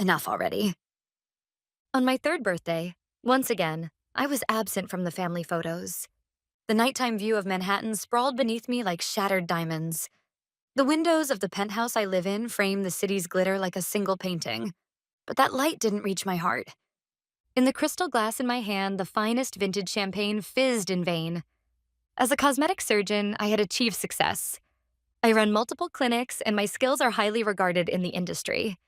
Enough already. On my third birthday, once again, I was absent from the family photos. The nighttime view of Manhattan sprawled beneath me like shattered diamonds. The windows of the penthouse I live in frame the city's glitter like a single painting. But that light didn't reach my heart. In the crystal glass in my hand, the finest vintage champagne fizzed in vain. As a cosmetic surgeon, I had achieved success. I run multiple clinics, and my skills are highly regarded in the industry.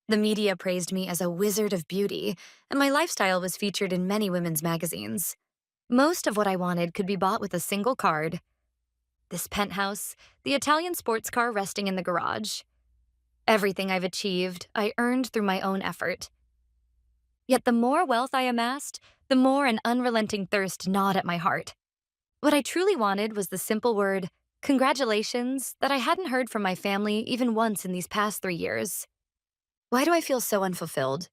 The media praised me as a wizard of beauty, and my lifestyle was featured in many women's magazines. Most of what I wanted could be bought with a single card. This penthouse, the Italian sports car resting in the garage. Everything I've achieved, I earned through my own effort. Yet the more wealth I amassed, the more an unrelenting thirst gnawed at my heart. What I truly wanted was the simple word, congratulations, that I hadn't heard from my family even once in these past 3 years. Why do I feel so unfulfilled?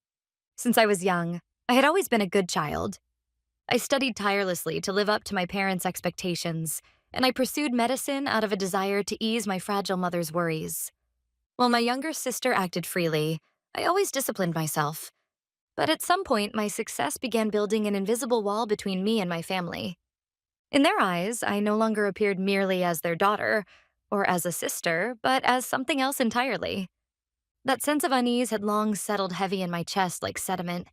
Since I was young, I had always been a good child. I studied tirelessly to live up to my parents' expectations, and I pursued medicine out of a desire to ease my fragile mother's worries. While my younger sister acted freely, I always disciplined myself. But at some point, my success began building an invisible wall between me and my family. In their eyes, I no longer appeared merely as their daughter, or as a sister, but as something else entirely. That sense of unease had long settled heavy in my chest like sediment.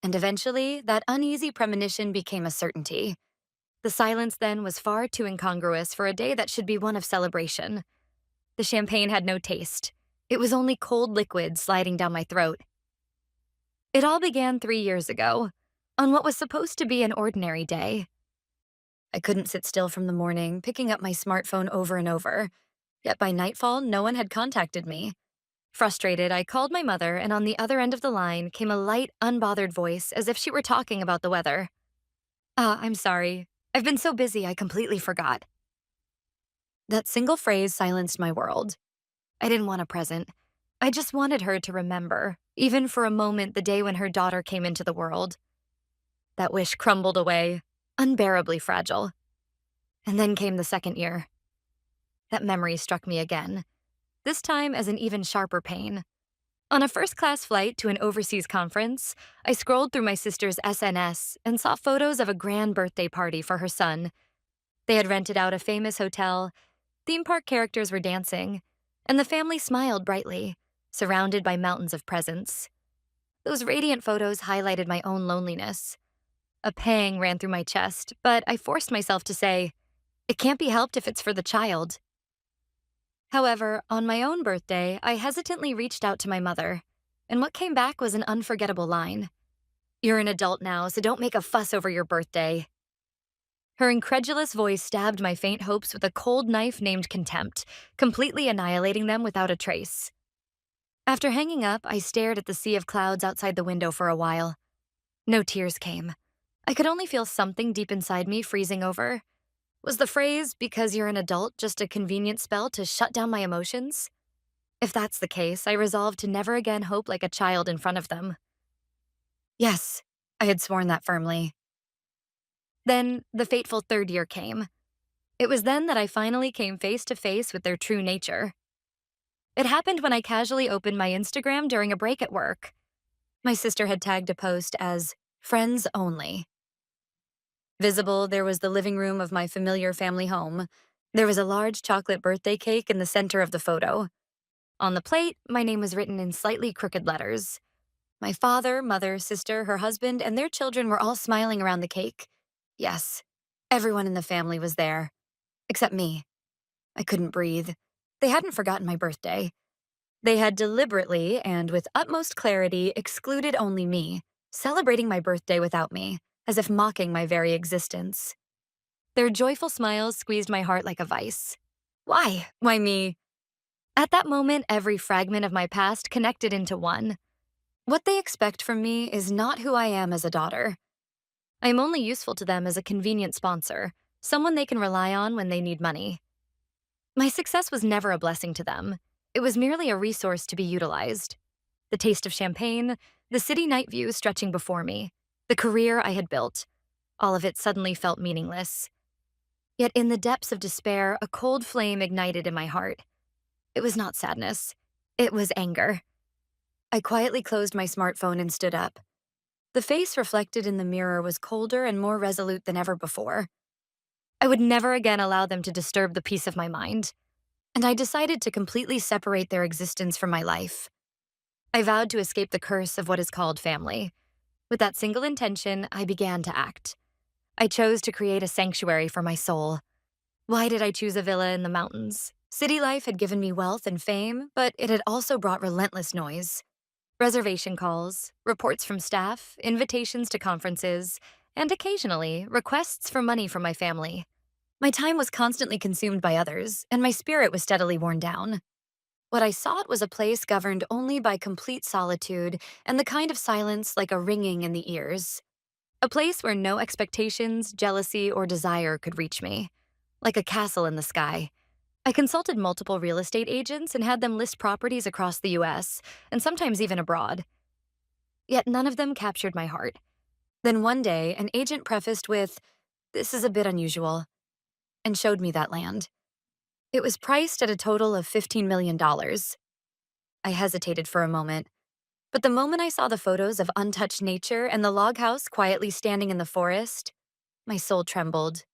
And eventually, that uneasy premonition became a certainty. The silence then was far too incongruous for a day that should be one of celebration. The champagne had no taste. It was only cold liquid sliding down my throat. It all began 3 years ago, on what was supposed to be an ordinary day. I couldn't sit still from the morning, picking up my smartphone over and over. Yet by nightfall, no one had contacted me. Frustrated, I called my mother, and on the other end of the line came a light, unbothered voice as if she were talking about the weather. I'm sorry. I've been so busy I completely forgot." That single phrase silenced my world. I didn't want a present. I just wanted her to remember, even for a moment, the day when her daughter came into the world. That wish crumbled away, unbearably fragile. And then came the second year. That memory struck me again, this time as an even sharper pain. On a first-class flight to an overseas conference, I scrolled through my sister's SNS and saw photos of a grand birthday party for her son. They had rented out a famous hotel, theme park characters were dancing, and the family smiled brightly, surrounded by mountains of presents. Those radiant photos highlighted my own loneliness. A pang ran through my chest, but I forced myself to say, it can't be helped if it's for the child. However, on my own birthday, I hesitantly reached out to my mother, and what came back was an unforgettable line. "You're an adult now, so don't make a fuss over your birthday." Her incredulous voice stabbed my faint hopes with a cold knife named contempt, completely annihilating them without a trace. After hanging up, I stared at the sea of clouds outside the window for a while. No tears came. I could only feel something deep inside me freezing over. Was the phrase, "because you're an adult," just a convenient spell to shut down my emotions? If that's the case, I resolved to never again hope like a child in front of them. Yes, I had sworn that firmly. Then the fateful third year came. It was then that I finally came face to face with their true nature. It happened when I casually opened my Instagram during a break at work. My sister had tagged a post as "friends only." Visible, there was the living room of my familiar family home. There was a large chocolate birthday cake in the center of the photo. On the plate, my name was written in slightly crooked letters. My father, mother, sister, her husband, and their children were all smiling around the cake. Yes, everyone in the family was there. Except me. I couldn't breathe. They hadn't forgotten my birthday. They had deliberately, and with utmost clarity, excluded only me, celebrating my birthday without me, as if mocking my very existence. Their joyful smiles squeezed my heart like a vice. Why? Why me? At that moment, every fragment of my past connected into one. What they expect from me is not who I am as a daughter. I am only useful to them as a convenient sponsor, someone they can rely on when they need money. My success was never a blessing to them. It was merely a resource to be utilized. The taste of champagne, the city night view stretching before me, the career I had built, all of it suddenly felt meaningless. Yet in the depths of despair, a cold flame ignited in my heart. It was not sadness. It was anger. I quietly closed my smartphone and stood up. The face reflected in the mirror was colder and more resolute than ever before. I would never again allow them to disturb the peace of my mind, and I decided to completely separate their existence from my life. I vowed to escape the curse of what is called family. With that single intention, I began to act. I chose to create a sanctuary for my soul. Why did I choose a villa in the mountains? City life had given me wealth and fame, but it had also brought relentless noise. Reservation calls, reports from staff, invitations to conferences, and occasionally, requests for money from my family. My time was constantly consumed by others, and my spirit was steadily worn down. What I sought was a place governed only by complete solitude and the kind of silence like a ringing in the ears. A place where no expectations, jealousy, or desire could reach me. Like a castle in the sky. I consulted multiple real estate agents and had them list properties across the US, and sometimes even abroad. Yet none of them captured my heart. Then one day, an agent prefaced with, "This is a bit unusual," and showed me that land. It was priced at a total of $15 million. I hesitated for a moment, but the moment I saw the photos of untouched nature and the log house quietly standing in the forest, my soul trembled.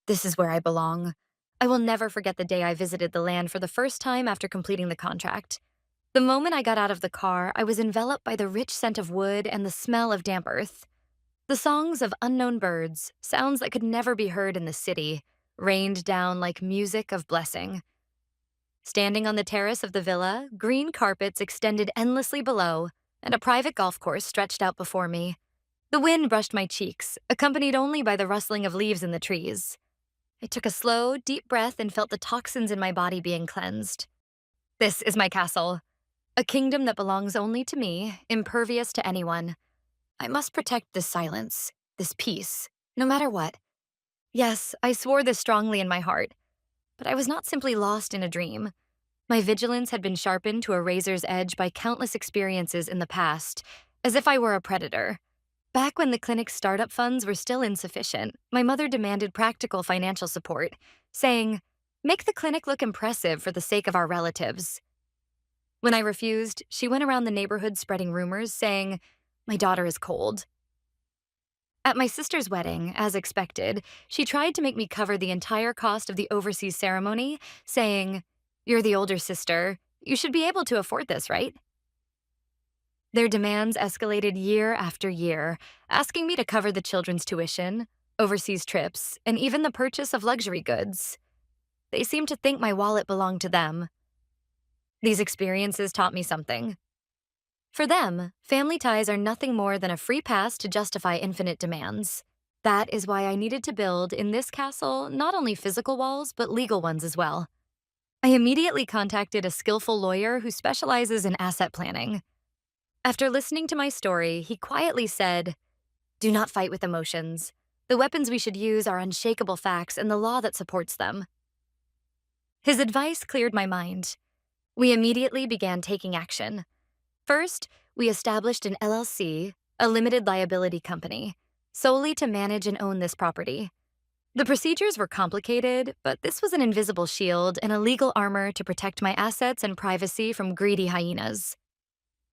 This is where I belong. I will never forget the day I visited the land for the first time after completing the contract. The moment I got out of the car, I was enveloped by the rich scent of wood and the smell of damp earth. The songs of unknown birds, sounds that could never be heard in the city, rained down like music of blessing. Standing on the terrace of the villa, green carpets extended endlessly below, and a private golf course stretched out before me. The wind brushed my cheeks, accompanied only by the rustling of leaves in the trees. I took a slow, deep breath and felt the toxins in my body being cleansed. This is my castle, a kingdom that belongs only to me, impervious to anyone. I must protect this silence, this peace, no matter what. Yes, I swore this strongly in my heart, but I was not simply lost in a dream. My vigilance had been sharpened to a razor's edge by countless experiences in the past, as if I were a predator. Back when the clinic's startup funds were still insufficient, my mother demanded practical financial support, saying, "Make the clinic look impressive for the sake of our relatives." When I refused, she went around the neighborhood spreading rumors, saying, "My daughter is cold." At my sister's wedding, as expected, she tried to make me cover the entire cost of the overseas ceremony, saying, "You're the older sister. You should be able to afford this, right?" Their demands escalated year after year, asking me to cover the children's tuition, overseas trips, and even the purchase of luxury goods. They seemed to think my wallet belonged to them. These experiences taught me something. For them, family ties are nothing more than a free pass to justify infinite demands. That is why I needed to build, in this castle, not only physical walls, but legal ones as well. I immediately contacted a skillful lawyer who specializes in asset planning. After listening to my story, he quietly said, "Do not fight with emotions. The weapons we should use are unshakable facts and the law that supports them." His advice cleared my mind. We immediately began taking action. First, we established an LLC, a limited liability company, solely to manage and own this property. The procedures were complicated, but this was an invisible shield and a legal armor to protect my assets and privacy from greedy hyenas.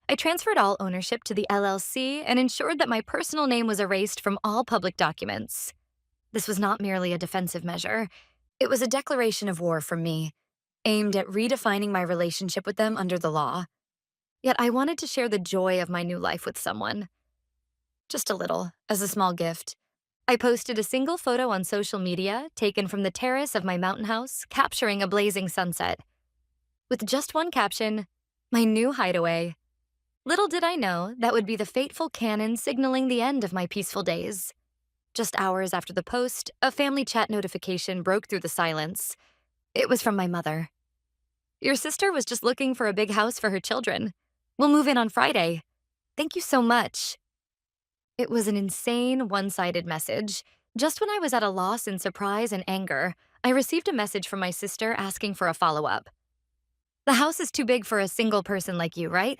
I transferred all ownership to the LLC and ensured that my personal name was erased from all public documents. This was not merely a defensive measure. It was a declaration of war from me, aimed at redefining my relationship with them under the law. Yet I wanted to share the joy of my new life with someone. Just a little, as a small gift. I posted a single photo on social media, taken from the terrace of my mountain house, capturing a blazing sunset. With just one caption, "My new hideaway." Little did I know that would be the fateful cannon signaling the end of my peaceful days. Just hours after the post, a family chat notification broke through the silence. It was from my mother. "Your sister was just looking for a big house for her children. We'll move in on Friday. Thank you so much." It was an insane, one-sided message. Just when I was at a loss in surprise and anger, I received a message from my sister asking for a follow-up. "The house is too big for a single person like you, right?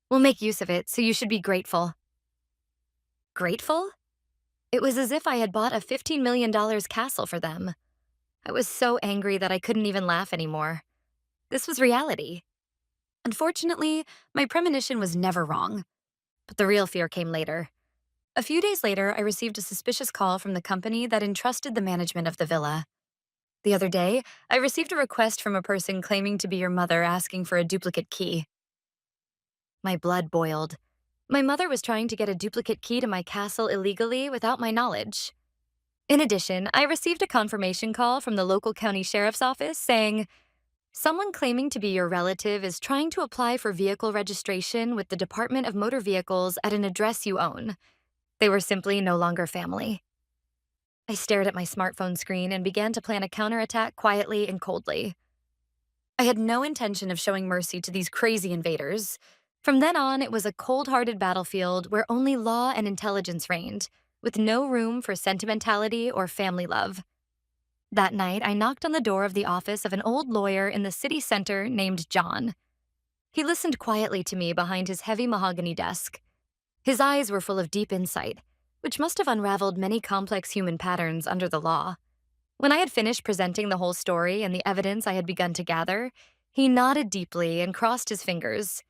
We'll make use of it, so you should be grateful." Grateful? It was as if I had bought a $15 million castle for them. I was so angry that I couldn't even laugh anymore. This was reality. Unfortunately, my premonition was never wrong, but the real fear came later. A few days later, I received a suspicious call from the company that entrusted the management of the villa. The other day, I received a request from a person claiming to be your mother asking for a duplicate key. My blood boiled. My mother was trying to get a duplicate key to my castle illegally without my knowledge. In addition, I received a confirmation call from the local county sheriff's office saying, someone claiming to be your relative is trying to apply for vehicle registration with the Department of Motor Vehicles at an address you own. They were simply no longer family. I stared at my smartphone screen and began to plan a counterattack quietly and coldly. I had no intention of showing mercy to these crazy invaders. From then on, it was a cold-hearted battlefield where only law and intelligence reigned, with no room for sentimentality or family love. That night, I knocked on the door of the office of an old lawyer in the city center named John. He listened quietly to me behind his heavy mahogany desk. His eyes were full of deep insight, which must have unraveled many complex human patterns under the law. When I had finished presenting the whole story and the evidence I had begun to gather, he nodded deeply and crossed his fingers.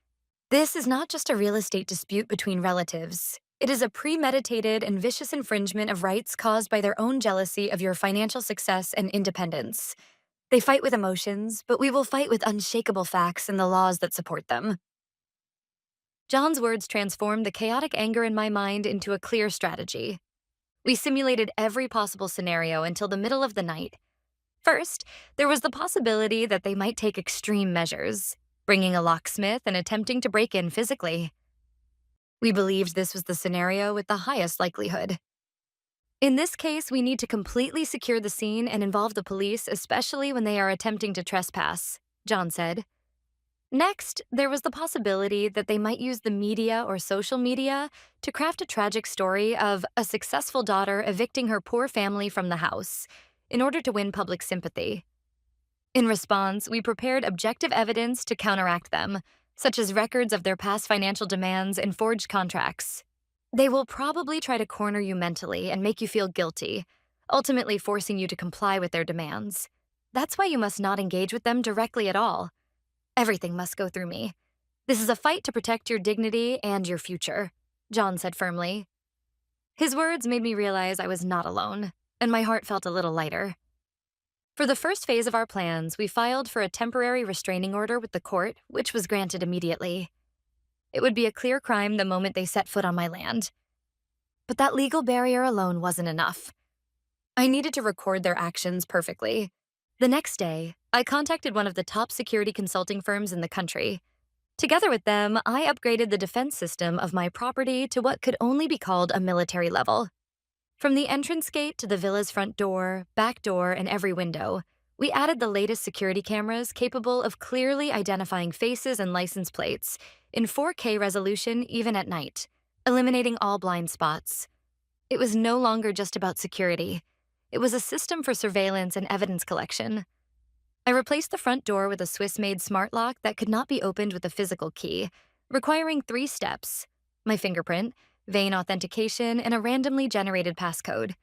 This is not just a real estate dispute between relatives. It is a premeditated and vicious infringement of rights caused by their own jealousy of your financial success and independence. They fight with emotions, but we will fight with unshakable facts and the laws that support them. John's words transformed the chaotic anger in my mind into a clear strategy. We simulated every possible scenario until the middle of the night. First, there was the possibility that they might take extreme measures, bringing a locksmith and attempting to break in physically. We believed this was the scenario with the highest likelihood. In this case, we need to completely secure the scene and involve the police, especially when they are attempting to trespass, John said. Next, there was the possibility that they might use the media or social media to craft a tragic story of a successful daughter evicting her poor family from the house in order to win public sympathy. In response, we prepared objective evidence to counteract them, such as records of their past financial demands and forged contracts. They will probably try to corner you mentally and make you feel guilty, ultimately forcing you to comply with their demands. That's why you must not engage with them directly at all. Everything must go through me. This is a fight to protect your dignity and your future, John said firmly. His words made me realize I was not alone, and my heart felt a little lighter. For the first phase of our plans, we filed for a temporary restraining order with the court, which was granted immediately. It would be a clear crime the moment they set foot on my land. But that legal barrier alone wasn't enough. I needed to record their actions perfectly. The next day, I contacted one of the top security consulting firms in the country. Together with them, I upgraded the defense system of my property to what could only be called a military level. From the entrance gate to the villa's front door, back door, and every window, we added the latest security cameras capable of clearly identifying faces and license plates in 4K resolution even at night, eliminating all blind spots. It was no longer just about security. It was a system for surveillance and evidence collection. I replaced the front door with a Swiss-made smart lock that could not be opened with a physical key, requiring 3 steps: my fingerprint, vein authentication, and a randomly generated passcode.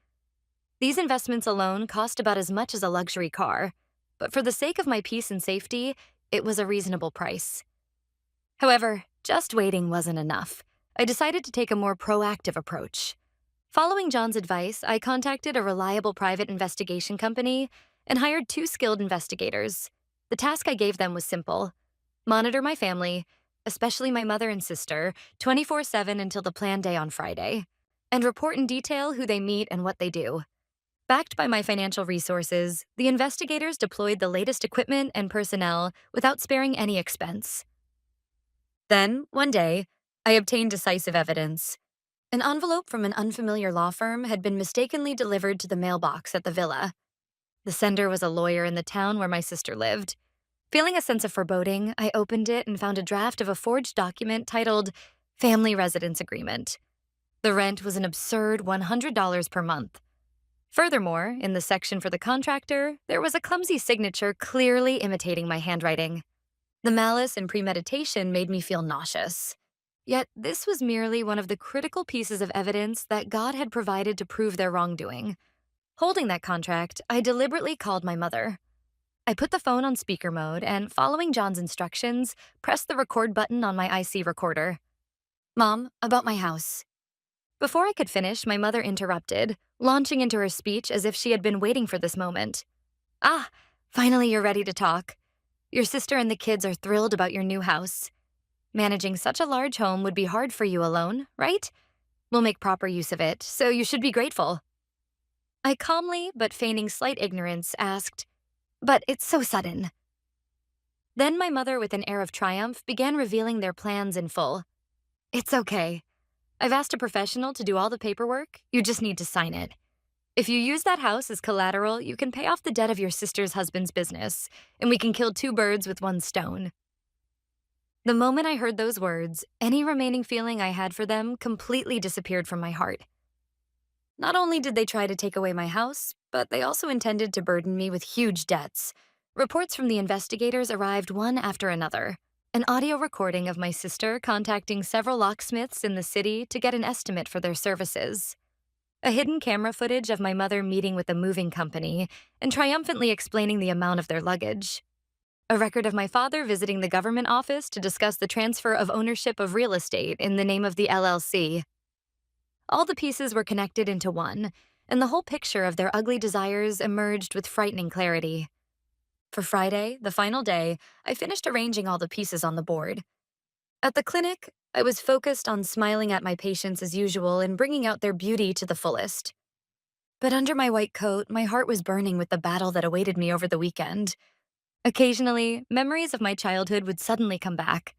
These investments alone cost about as much as a luxury car, but for the sake of my peace and safety, it was a reasonable price. However, just waiting wasn't enough. I decided to take a more proactive approach. Following John's advice, I contacted a reliable private investigation company and hired 2 skilled investigators. The task I gave them was simple: monitor my family, especially my mother and sister, 24/7 until the planned day on Friday, and report in detail who they meet and what they do. Backed by my financial resources, the investigators deployed the latest equipment and personnel without sparing any expense. Then, one day, I obtained decisive evidence. An envelope from an unfamiliar law firm had been mistakenly delivered to the mailbox at the villa. The sender was a lawyer in the town where my sister lived. Feeling a sense of foreboding, I opened it and found a draft of a forged document titled Family Residence Agreement. The rent was an absurd $100 per month. Furthermore, in the section for the contractor, there was a clumsy signature clearly imitating my handwriting. The malice and premeditation made me feel nauseous. Yet this was merely one of the critical pieces of evidence that God had provided to prove their wrongdoing. Holding that contract, I deliberately called my mother. I put the phone on speaker mode and, following John's instructions, pressed the record button on my IC recorder. Mom, about my house. Before I could finish, my mother interrupted, launching into her speech as if she had been waiting for this moment. Ah, finally you're ready to talk. Your sister and the kids are thrilled about your new house. Managing such a large home would be hard for you alone, right? We'll make proper use of it, so you should be grateful. I calmly, but feigning slight ignorance, asked, But it's so sudden. Then my mother, with an air of triumph, began revealing their plans in full. It's okay. I've asked a professional to do all the paperwork. You just need to sign it. If you use that house as collateral, you can pay off the debt of your sister's husband's business, and we can kill two birds with one stone. The moment I heard those words, any remaining feeling I had for them completely disappeared from my heart. Not only did they try to take away my house, but they also intended to burden me with huge debts. Reports from the investigators arrived one after another. An audio recording of my sister contacting several locksmiths in the city to get an estimate for their services. A hidden camera footage of my mother meeting with a moving company and triumphantly explaining the amount of their luggage. A record of my father visiting the government office to discuss the transfer of ownership of real estate in the name of the LLC. All the pieces were connected into one, and the whole picture of their ugly desires emerged with frightening clarity. For Friday, the final day, I finished arranging all the pieces on the board. At the clinic, I was focused on smiling at my patients as usual and bringing out their beauty to the fullest. But under my white coat, my heart was burning with the battle that awaited me over the weekend. Occasionally, memories of my childhood would suddenly come back.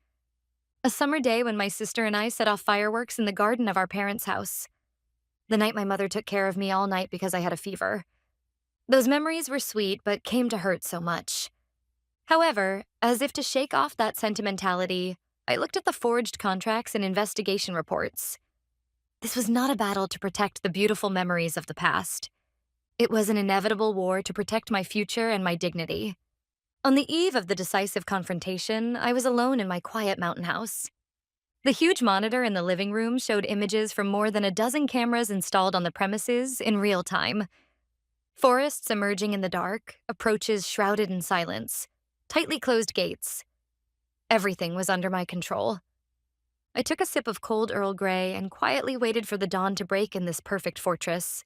A summer day when my sister and I set off fireworks in the garden of our parents' house. The night my mother took care of me all night because I had a fever. Those memories were sweet, but came to hurt so much. However, as if to shake off that sentimentality, I looked at the forged contracts and investigation reports. This was not a battle to protect the beautiful memories of the past. It was an inevitable war to protect my future and my dignity. On the eve of the decisive confrontation, I was alone in my quiet mountain house. The huge monitor in the living room showed images from more than a dozen cameras installed on the premises in real time. Forests emerging in the dark, approaches shrouded in silence, tightly closed gates. Everything was under my control. I took a sip of cold Earl Grey and quietly waited for the dawn to break in this perfect fortress.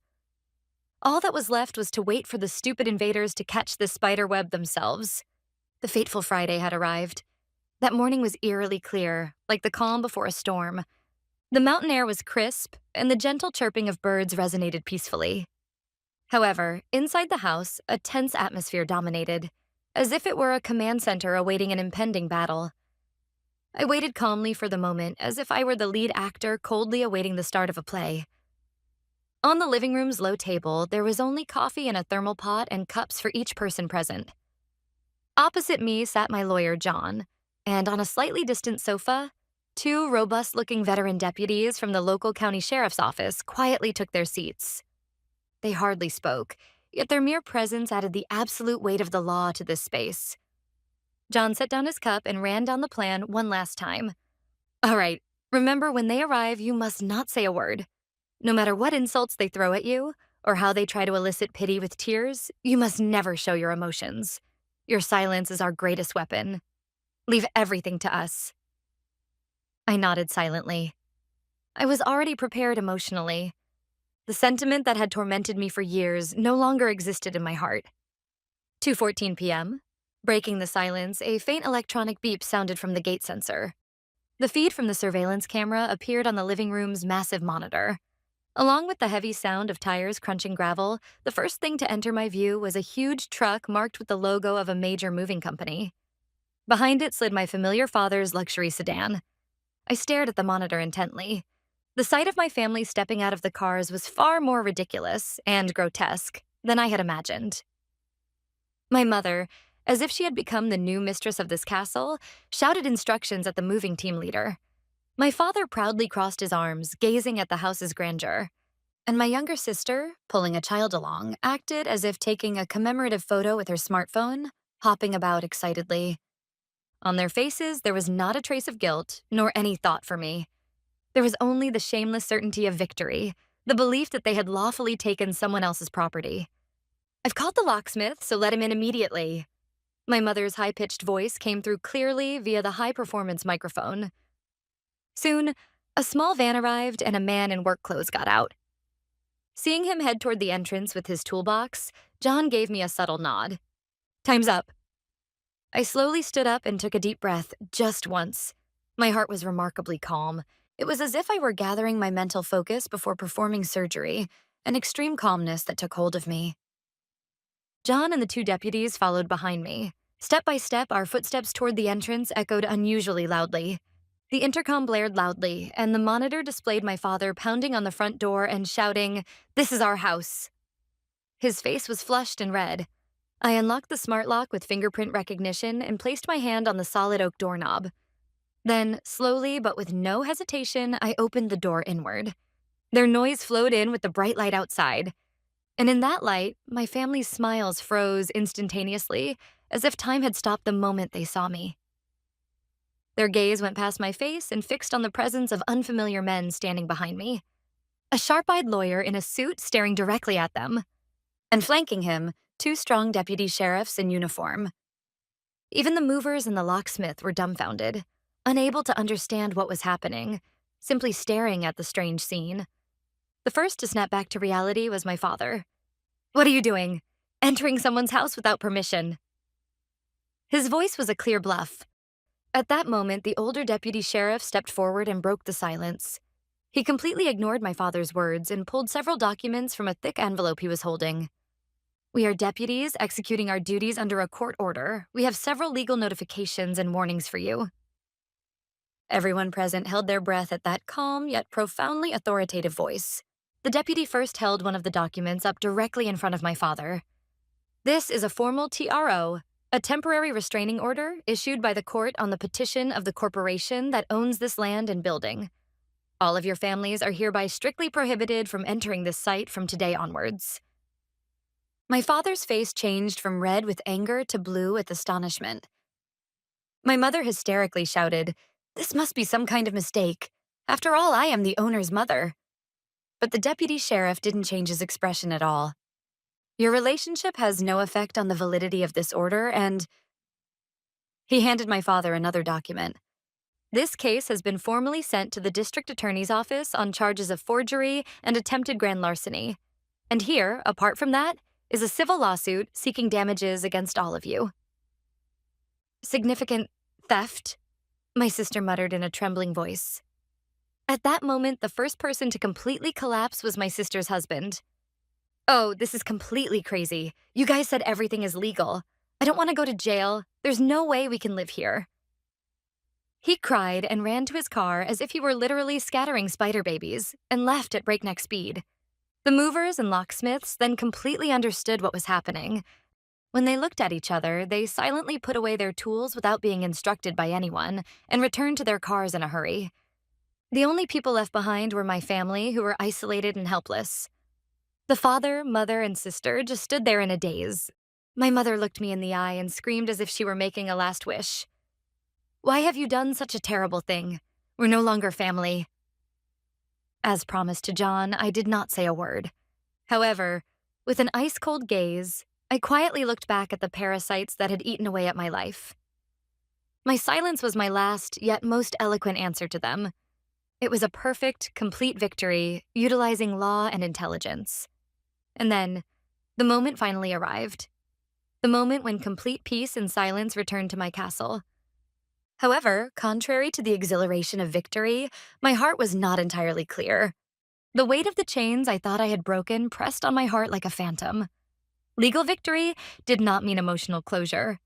All that was left was to wait for the stupid invaders to catch this spider web themselves. The fateful Friday had arrived. That morning was eerily clear, like the calm before a storm. The mountain air was crisp, and the gentle chirping of birds resonated peacefully. However, inside the house, a tense atmosphere dominated, as if it were a command center awaiting an impending battle. I waited calmly for the moment, as if I were the lead actor coldly awaiting the start of a play. On the living room's low table, there was only coffee in a thermal pot and cups for each person present. Opposite me sat my lawyer, John, and on a slightly distant sofa, two robust-looking veteran deputies from the local county sheriff's office quietly took their seats. They hardly spoke, yet their mere presence added the absolute weight of the law to this space. John set down his cup and ran down the plan one last time. All right, remember, when they arrive, you must not say a word. No matter what insults they throw at you, or how they try to elicit pity with tears, you must never show your emotions. Your silence is our greatest weapon. Leave everything to us. I nodded silently. I was already prepared emotionally. The sentiment that had tormented me for years no longer existed in my heart. 2:14 p.m. Breaking the silence, a faint electronic beep sounded from the gate sensor. The feed from the surveillance camera appeared on the living room's massive monitor. Along with the heavy sound of tires crunching gravel, the first thing to enter my view was a huge truck marked with the logo of a major moving company. Behind it slid my familiar father's luxury sedan. I stared at the monitor intently. The sight of my family stepping out of the cars was far more ridiculous and grotesque than I had imagined. My mother, as if she had become the new mistress of this castle, shouted instructions at the moving team leader. My father proudly crossed his arms, gazing at the house's grandeur. And my younger sister, pulling a child along, acted as if taking a commemorative photo with her smartphone, hopping about excitedly. On their faces, there was not a trace of guilt, nor any thought for me. There was only the shameless certainty of victory, the belief that they had lawfully taken someone else's property. I've called the locksmith, so let him in immediately. My mother's high-pitched voice came through clearly via the high-performance microphone. Soon, a small van arrived and a man in work clothes got out. Seeing him head toward the entrance with his toolbox, John gave me a subtle nod. "Time's up." I slowly stood up and took a deep breath, just once. My heart was remarkably calm. It was as if I were gathering my mental focus before performing surgery, an extreme calmness that took hold of me. John and the two deputies followed behind me. Step by step, our footsteps toward the entrance echoed unusually loudly. The intercom blared loudly, and the monitor displayed my father pounding on the front door and shouting, "This is our house." His face was flushed and red. I unlocked the smart lock with fingerprint recognition and placed my hand on the solid oak doorknob. Then, slowly but with no hesitation, I opened the door inward. Their noise flowed in with the bright light outside. And in that light, my family's smiles froze instantaneously, as if time had stopped the moment they saw me. Their gaze went past my face and fixed on the presence of unfamiliar men standing behind me. A sharp-eyed lawyer in a suit staring directly at them. And flanking him, two strong deputy sheriffs in uniform. Even the movers and the locksmith were dumbfounded, unable to understand what was happening, simply staring at the strange scene. The first to snap back to reality was my father. "What are you doing? Entering someone's house without permission." His voice was a clear bluff. At that moment, the older deputy sheriff stepped forward and broke the silence. He completely ignored my father's words and pulled several documents from a thick envelope he was holding. "We are deputies executing our duties under a court order. We have several legal notifications and warnings for you." Everyone present held their breath at that calm yet profoundly authoritative voice. The deputy first held one of the documents up directly in front of my father. "This is a formal TRO, a temporary restraining order issued by the court on the petition of the corporation that owns this land and building. All of your families are hereby strictly prohibited from entering this site from today onwards." My father's face changed from red with anger to blue with astonishment. My mother hysterically shouted, "This must be some kind of mistake. After all, I am the owner's mother." But the deputy sheriff didn't change his expression at all. "Your relationship has no effect on the validity of this order, and—" He handed my father another document. "This case has been formally sent to the district attorney's office on charges of forgery and attempted grand larceny. And here, apart from that, is a civil lawsuit seeking damages against all of you." "Significant theft?" my sister muttered in a trembling voice. At that moment, the first person to completely collapse was my sister's husband. "Oh, this is completely crazy. You guys said everything is legal. I don't want to go to jail. There's no way we can live here." He cried and ran to his car as if he were literally scattering spider babies and left at breakneck speed. The movers and locksmiths then completely understood what was happening. When they looked at each other, they silently put away their tools without being instructed by anyone and returned to their cars in a hurry. The only people left behind were my family, who were isolated and helpless. The father, mother, and sister just stood there in a daze. My mother looked me in the eye and screamed as if she were making a last wish. "Why have you done such a terrible thing? We're no longer family." As promised to John, I did not say a word. However, with an ice-cold gaze, I quietly looked back at the parasites that had eaten away at my life. My silence was my last, yet most eloquent answer to them. It was a perfect, complete victory, utilizing law and intelligence. And then, the moment finally arrived. The moment when complete peace and silence returned to my castle. However, contrary to the exhilaration of victory, my heart was not entirely clear. The weight of the chains I thought I had broken pressed on my heart like a phantom. Legal victory did not mean emotional closure.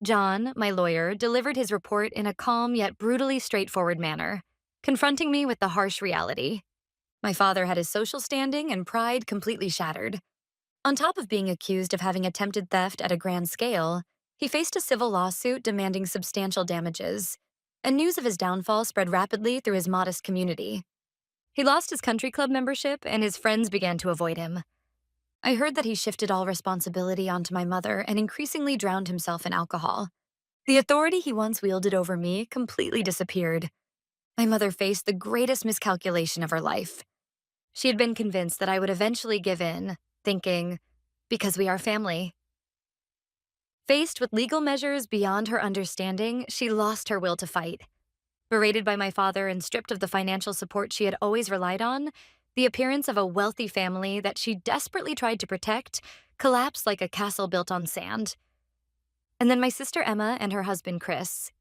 John, my lawyer, delivered his report in a calm yet brutally straightforward manner, confronting me with the harsh reality. My father had his social standing and pride completely shattered. On top of being accused of having attempted theft at a grand scale, he faced a civil lawsuit demanding substantial damages, and news of his downfall spread rapidly through his modest community. He lost his country club membership, and his friends began to avoid him. I heard that he shifted all responsibility onto my mother and increasingly drowned himself in alcohol. The authority he once wielded over me completely disappeared. My mother faced the greatest miscalculation of her life. She had been convinced that I would eventually give in, thinking, because we are family. Faced with legal measures beyond her understanding, she lost her will to fight. Berated by my father and stripped of the financial support she had always relied on, the appearance of a wealthy family that she desperately tried to protect collapsed like a castle built on sand. And then my sister Emma and her husband Chris.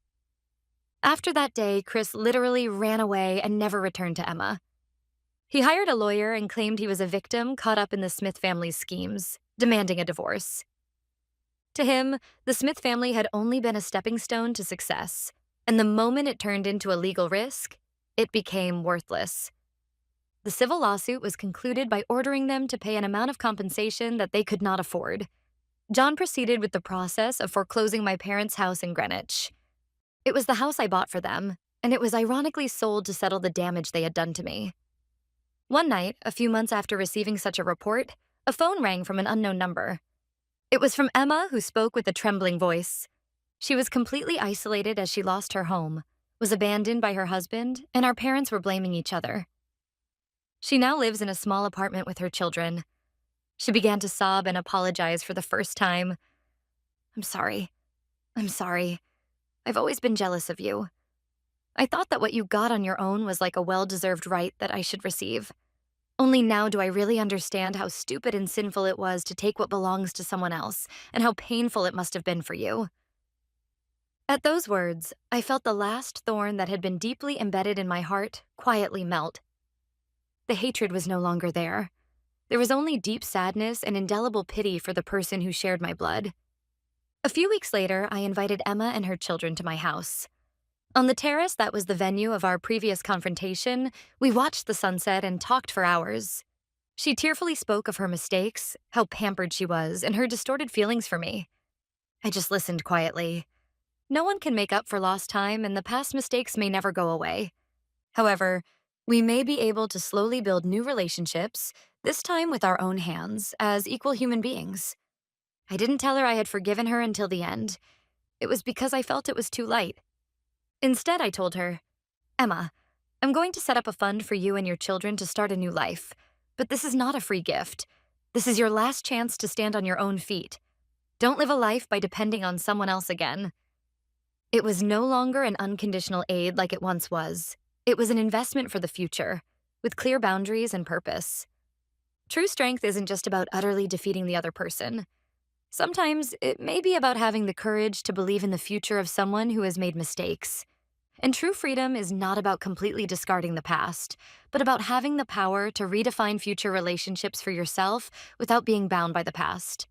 After that day, Chris literally ran away and never returned to Emma. He hired a lawyer and claimed he was a victim caught up in the Smith family's schemes, demanding a divorce. To him, the Smith family had only been a stepping stone to success, and the moment it turned into a legal risk, it became worthless. The civil lawsuit was concluded by ordering them to pay an amount of compensation that they could not afford. John proceeded with the process of foreclosing my parents' house in Greenwich. It was the house I bought for them, and it was ironically sold to settle the damage they had done to me. One night, a few months after receiving such a report, a phone rang from an unknown number. It was from Emma, who spoke with a trembling voice. She was completely isolated as she lost her home, was abandoned by her husband, and our parents were blaming each other. She now lives in a small apartment with her children. She began to sob and apologize for the first time. I'm sorry. I'm sorry. I've always been jealous of you. I thought that what you got on your own was like a well-deserved right that I should receive. Only now do I really understand how stupid and sinful it was to take what belongs to someone else, and how painful it must have been for you. At those words, I felt the last thorn that had been deeply embedded in my heart quietly melt. The hatred was no longer there. There was only deep sadness and indelible pity for the person who shared my blood. A few weeks later, I invited Emma and her children to my house. On the terrace that was the venue of our previous confrontation, we watched the sunset and talked for hours. She tearfully spoke of her mistakes, how pampered she was, and her distorted feelings for me. I just listened quietly. No one can make up for lost time, and the past mistakes may never go away. However, we may be able to slowly build new relationships, this time with our own hands, as equal human beings. I didn't tell her I had forgiven her until the end. It was because I felt it was too late. Instead, I told her, Emma, I'm going to set up a fund for you and your children to start a new life. But this is not a free gift. This is your last chance to stand on your own feet. Don't live a life by depending on someone else again. It was no longer an unconditional aid like it once was. It was an investment for the future, with clear boundaries and purpose. True strength isn't just about utterly defeating the other person. Sometimes it may be about having the courage to believe in the future of someone who has made mistakes. And true freedom is not about completely discarding the past, but about having the power to redefine future relationships for yourself without being bound by the past.